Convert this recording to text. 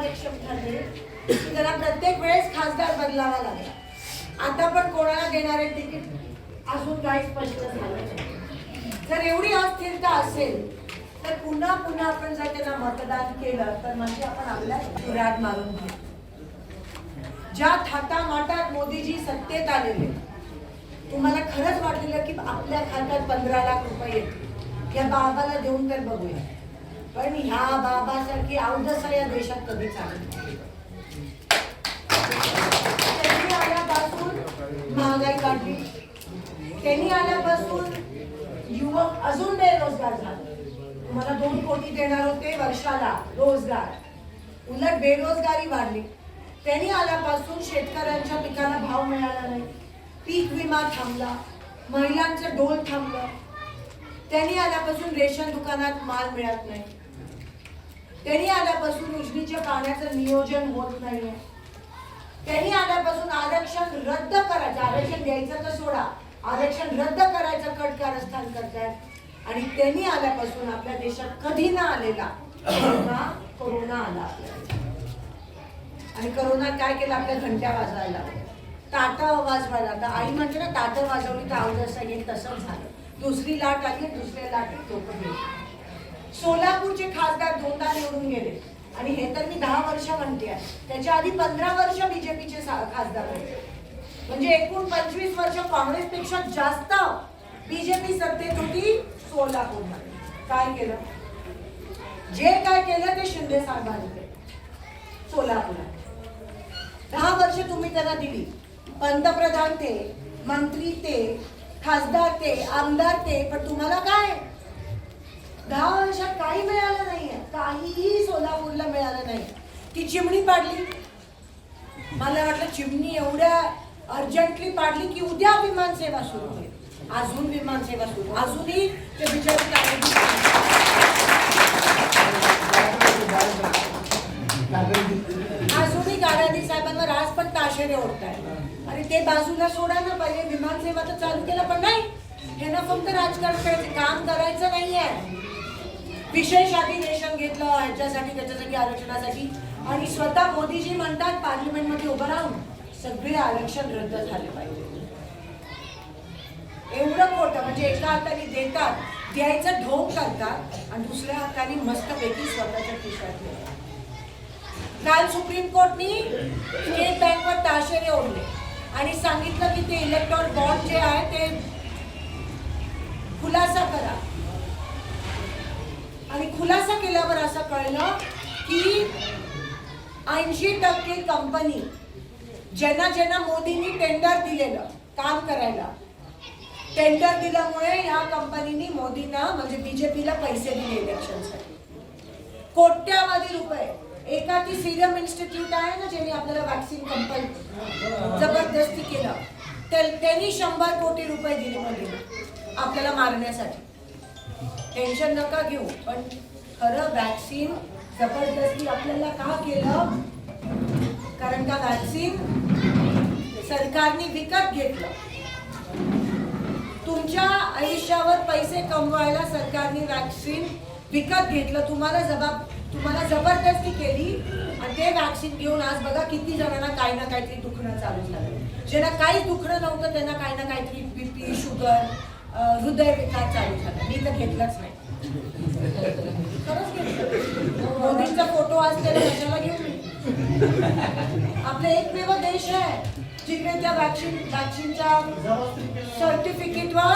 कार्यक्षम ठरले की जरा प्रत्येक वेळेस खासदार बदलावा लागला. आता पण कोणाला देणारे तिकीट अजून काही स्पष्ट झालं नाही. जर एवढी अस्थिरता असेल तर पुन्हा पुन्हा आपण जर त्यांना मतदान केलं तर म्हणजे आपण आपल्या सुरात मारून घेऊ. ज्या थाटामाटात मोदीजी सत्तेत आलेले, तुम्हाला खरंच वाटलेलं की आपल्या खात्यात 15 लाख रुपये येतील, या बाबाला देऊन तर बघूया. पण ह्या बाबासारखी अवदसा या देशात कधीच आली नाही. त्यांनी आल्यापासून महागाई वाढली, त्यांनी आल्यापासून युवक अजून बेरोजगार झाले. तुम्हाला 2 कोटी देणार होते वर्षाला रोजगार, उलट बेरोजगारी वाढली. त्यांनी आल्यापासून शेतकऱ्यांच्या पिकाला भाव मिळाला नाही, पीक विमा थांबला, महिलांचं डोल थांबलं. त्यांनी आल्यापासून रेशन दुकानात माल मिळत नाही. त्यांनी आल्यापासून उजनीच्या पाण्याचं नियोजन होत नाहीये. त्यांनी आल्यापासून आरक्षण रद्द करायचं, आरक्षण द्यायचं तर सोडा, आरक्षण रद्द करायचं कट कारस्थान करतायत. आणि त्यांनी आल्यापासून आपल्या देशात कधी ना आलेला कोरोना आला. आणि कोरोना काय केलं, आपल्या घंट्या वाजवायला, ताटं वाजवायला. आता आई म्हणते ना, ताटं वाजवली तर अवदसा येईल, तसंच झालं. दुसरी लाट आली, दुसऱ्या लाटेत लोक गेले. सोलापूरचे खासदार 2दा निवडून गेले. आणि हे तर मी 10 वर्ष म्हणते, त्याच्या आधी 15 वर्ष बीजेपीचे खासदार होते. म्हणजे एकूण 25 वर्ष काँग्रेसपेक्षा जास्त बीजेपी सत्तेत होती सोलापूरमध्ये. काय केलं, जे काय केलं ते शिंदे साहेबांनी सोलापुरात. 10 वर्ष तुम्ही त्यांना दिली, पंतप्रधान ते, मंत्री ते, खासदार ते, आमदार ते, पण तुम्हाला काय 10 वर्षात काही मिळालं नाहीये, काहीही सोलापूरला मिळालं नाही. ती चिमणी पाडली. मला वाटलं चिमणी एवढ्या अर्जंटली पाडली की उद्या विमान सेवा सुरू होईल. अजून विमान सेवा सुरू, अजूनही ते बिचारे अजूनही गाडादी साहेबांवर आज पण ताशेरे ओढताय. अरे ते बाजूला सोडा ना, पहिले विमान सेवा तर चालू केलं. पण नाही, हे ना फक्त राजकारण करायचं, काम करायचं नाहीये. विशेष अधिवेशन घेतलं ह्याच्यासाठी त्याच्यासाठी आरक्षणासाठी, आणि स्वतः मोदीजी म्हणतात पार्लिमेंटमध्ये उभं राहून सगळे आरक्षण रद्द झाले पाहिजे. एवढं खोटं. म्हणजे एका हाताने देतात, द्यायचं ढोंग करतात, आणि दुसऱ्या हाताने मस्तपैकी स्वतःच्या खिशात घेतात. काल सुप्रीम कोर्टनी स्टेट बँकवर ताशेरे ओढले आणि सांगितलं की ते इलेक्ट्रॉनिक बॉन्ड जे आहे ते खुलासा करा. आणि खुलासा केल्यावर असं कळलं की 80% कंपनी ज्यांना ज्यांना मोदींनी टेंडर दिलेलं काम करायला, टेंडर दिल्यामुळे ह्या कंपनीनी मोदींना म्हणजे बीजेपीला पैसे दिले इलेक्शनसाठी, कोट्यावधी रुपये. एका ती सिरम इन्स्टिट्यूट आहे ना, ज्यांनी आपल्याला वॅक्सिन कंपनी जबरदस्ती केलं, त्यांनी 100 कोटी रुपये दिले मोदींना आपल्याला मारण्यासाठी. टेन्शन नका घेऊ, पण खरं वॅक्सिन जबरदस्ती आपल्याला का केलं, कारण का वॅक्सिन सरकारने विकत घेतलं. तुमच्या आयुष्यावर पैसे कमवायला सरकारने वॅक्सिन विकत घेतलं, तुम्हाला जबरदस्ती केली, आणि ते वॅक्सिन घेऊन आज बघा किती जणांना काही ना काहीतरी दुखणं चालू झालं. ज्यांना काही दुखणं नव्हतं त्यांना काही ना काहीतरी बीपी, शुगर, हृदयविकार चालू झाला. मी तर घेतलंच नाही, खरंच घेतलं. मोदींचा फोटो असलेला कशाला घेऊन मी. आपला एकमेव देश आहे जिकडे त्या वॅक्सिनच्या सर्टिफिकेटवर